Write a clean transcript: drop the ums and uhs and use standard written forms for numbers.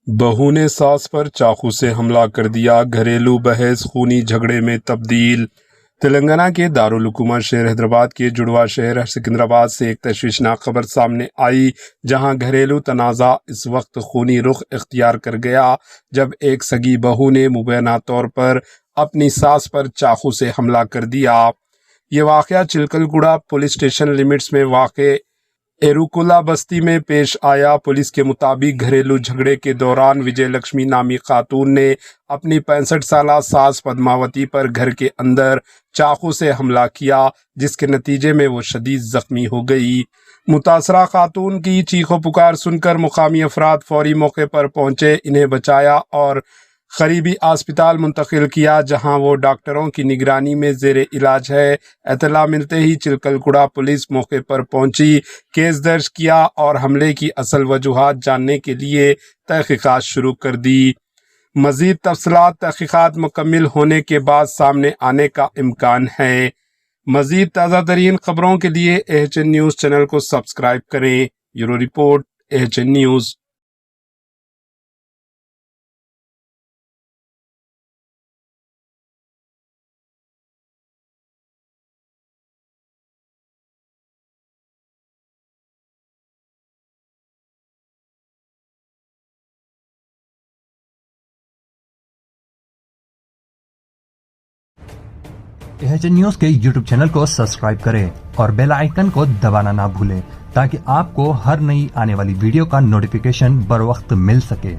बहू ने सास पर चाकू से हमला कर दिया, घरेलू बहस खूनी झगड़े में तब्दील। तेलंगाना के दारुल हुकूमत शहर हैदराबाद के जुड़वा शहर सिकंदराबाद से एक तशवीशनाक खबर सामने आई, जहां घरेलू तनाज़ा इस वक्त खूनी रुख इख्तियार कर गया जब एक सगी बहू ने मुबैना तौर पर अपनी सास पर चाकू से हमला कर दिया। ये वाक़या चिलकलगुड़ा पुलिस स्टेशन लिमिट्स में वाक़े एरुकुला बस्ती में पेश आया। पुलिस के मुताबिक घरेलू झगड़े के दौरान विजय लक्ष्मी नामी खातून ने अपनी 65 साला सास पद्मावती पर घर के अंदर चाकू से हमला किया, जिसके नतीजे में वो शदीद जख्मी हो गई। मुतासरा खातून की चीखों पुकार सुनकर मुकामी अफराद फौरी मौके पर पहुंचे, इन्हें बचाया और करीबी अस्पताल मुंतकिल किया, जहां वो डॉक्टरों की निगरानी में जेरे इलाज है। इत्तला मिलते ही चिलकलगुड़ा पुलिस मौके पर पहुंची, केस दर्ज किया और हमले की असल वजूहात जानने के लिए तहकीकात शुरू कर दी। मजीद तफसीलात तहकीकात मुकम्मिल होने के बाद सामने आने का इम्कान है। मजीद ताज़ा तरीन खबरों के लिए AHN न्यूज़ चैनल को सब्सक्राइब करें। Bureau report, AHN news. AHN news के YouTube चैनल को सब्सक्राइब करें और बेल आइकन को दबाना ना भूलें, ताकि आपको हर नई आने वाली वीडियो का नोटिफिकेशन बर वक्त मिल सके।